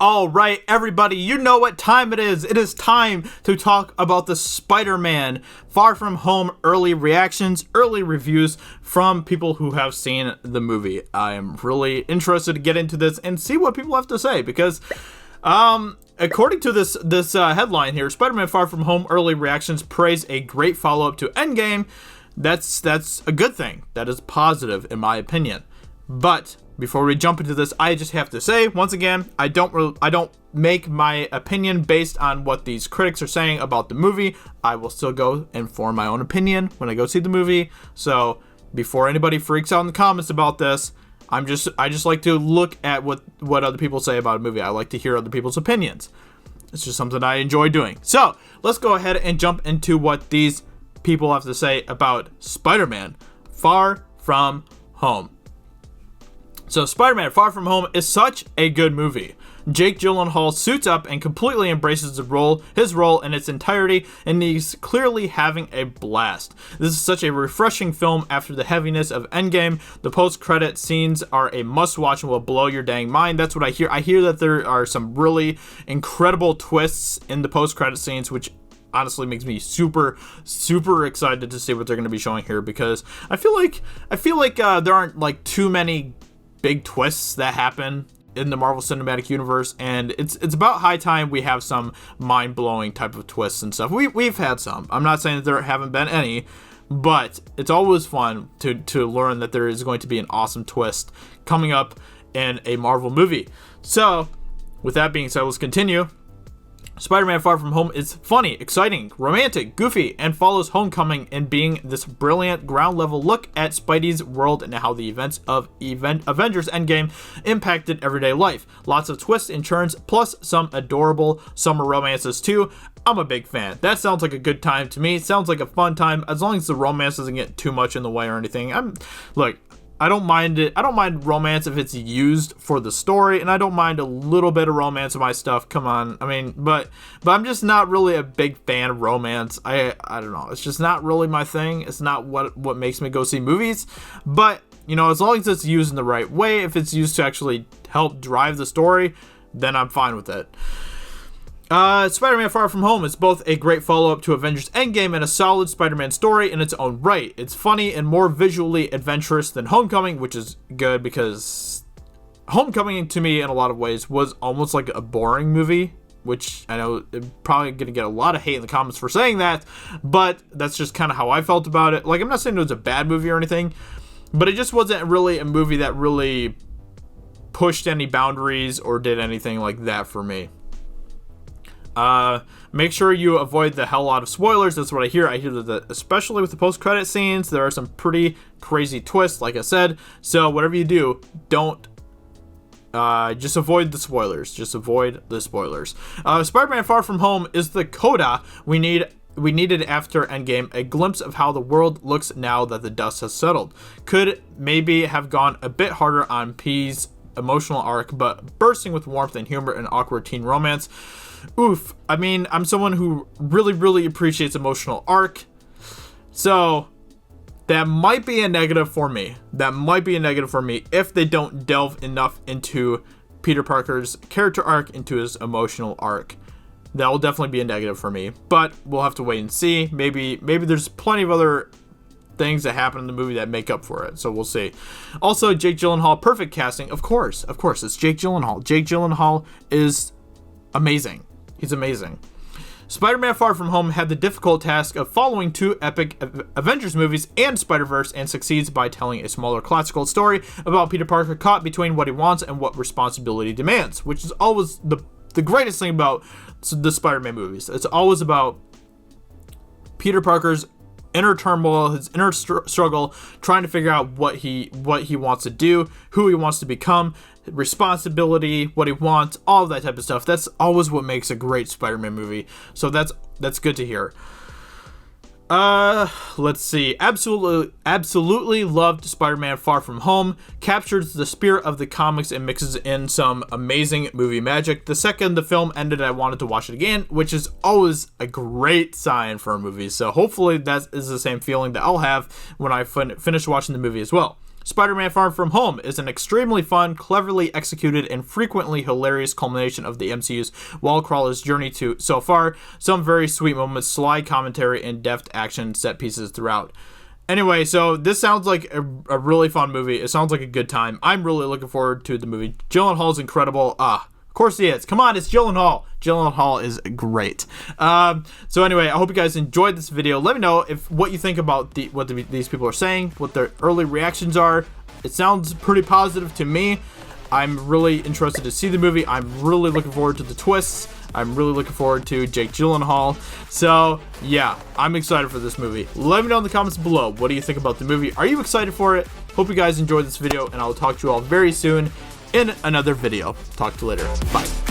All right, everybody, you know what time it is. It is time to talk about the Spider-Man Far From Home early reactions, early reviews from people who have seen the movie. I am really interested to get into this and see what people have to say because, according to this headline here, Spider-Man Far From Home early reactions praise a great follow-up to Endgame. That's a good thing. That is positive in my opinion. But before we jump into this, I just have to say, once again, I don't make my opinion based on what these critics are saying about the movie. I will still go and form my own opinion when I go see the movie. So before anybody freaks out in the comments about this, I just like to look at what other people say about a movie. I like to hear other people's opinions. It's just something I enjoy doing. So let's go ahead and jump into what these people have to say about Spider-Man Far From Home. So Spider-Man Far From Home is such a good movie. Jake Gyllenhaal suits up and completely embraces his role in its entirety, and he's clearly having a blast. This is such a refreshing film after the heaviness of Endgame. The post-credit scenes are a must-watch and will blow your dang mind. That's what I hear. I hear that there are some really incredible twists in the post-credit scenes, which honestly makes me super, super excited to see what they're going to be showing here, because I feel like there aren't like too many big twists that happen in the Marvel Cinematic Universe, and it's about high time we have some mind-blowing type of twists and stuff. We've had some. I'm not saying that there haven't been any, but it's always fun to learn that there is going to be an awesome twist coming up in a Marvel movie. So, with that being said, let's continue. Spider-Man Far From Home is funny, exciting, romantic, goofy, and follows Homecoming in being this brilliant ground-level look at Spidey's world and how the events of Avengers Endgame impacted everyday life. Lots of twists and turns, plus some adorable summer romances too. I'm a big fan. That sounds like a good time to me. It sounds like a fun time, as long as the romance doesn't get too much in the way or anything. I don't mind it. I don't mind romance if it's used for the story, and I don't mind a little bit of romance in my stuff. Come on. I mean, but I'm just not really a big fan of romance. I don't know. It's just not really my thing. It's not what makes me go see movies. But, you know, as long as it's used in the right way, if it's used to actually help drive the story, then I'm fine with it. Spider-Man Far From Home is both a great follow-up to Avengers Endgame and a solid Spider-Man story in its own right. It's funny and more visually adventurous than Homecoming, which is good because Homecoming, to me, in a lot of ways, was almost like a boring movie, which I know I'm probably going to get a lot of hate in the comments for saying that, but that's just kind of how I felt about it. Like, I'm not saying it was a bad movie or anything, but it just wasn't really a movie that really pushed any boundaries or did anything like that for me. Make sure you avoid the hell out of spoilers. That's what I hear. I hear that especially with the post-credit scenes, there are some pretty crazy twists, like I said. So whatever you do, don't just avoid the spoilers. Just avoid the spoilers. Spider-Man Far From Home is the coda we needed after Endgame, a glimpse of how the world looks now that the dust has settled. Could maybe have gone a bit harder on P's emotional arc, but bursting with warmth and humor and awkward teen romance. Oof. I mean, I'm someone who really, really appreciates emotional arc. So that might be a negative for me. If they don't delve enough into Peter Parker's character arc, into his emotional arc. That will definitely be a negative for me. But we'll have to wait and see. Maybe there's plenty of other things that happen in the movie that make up for it, so we'll see. Also, Jake Gyllenhaal, perfect casting. Of course, it's Jake Gyllenhaal. Jake Gyllenhaal is amazing. He's amazing. Spider-Man Far From Home had the difficult task of following two epic Avengers movies and Spider-Verse, and succeeds by telling a smaller classical story about Peter Parker caught between what he wants and what responsibility demands, which is always the greatest thing about the Spider-Man movies. It's always about Peter Parker's inner turmoil, his inner struggle, trying to figure out what he wants to do, who he wants to become, responsibility, what he wants, all of that type of stuff. That's always what makes a great Spider-Man movie. So that's good to hear. Let's see. Absolutely loved Spider-Man Far From Home. Captures the spirit of the comics and mixes in some amazing movie magic. The second the film ended, I wanted to watch it again, which is always a great sign for a movie. So hopefully that is the same feeling that I'll have when I finish watching the movie as well. Spider-Man Far From Home is an extremely fun, cleverly executed, and frequently hilarious culmination of the MCU's wall-crawler's journey to, so far, some very sweet moments, sly commentary, and deft action set pieces throughout. Anyway, so this sounds like a really fun movie. It sounds like a good time. I'm really looking forward to the movie. Gyllenhaal's incredible. Of course he is. Come on, it's Gyllenhaal. Gyllenhaal is great. So anyway, I hope you guys enjoyed this video. Let me know what you think about these people are saying, what their early reactions are. It sounds pretty positive to me. I'm really interested to see the movie. I'm really looking forward to the twists. I'm really looking forward to Jake Gyllenhaal. So, yeah, I'm excited for this movie. Let me know in the comments below. What do you think about the movie? Are you excited for it? Hope you guys enjoyed this video, and I will talk to you all very soon in another video. Talk to you later. Bye.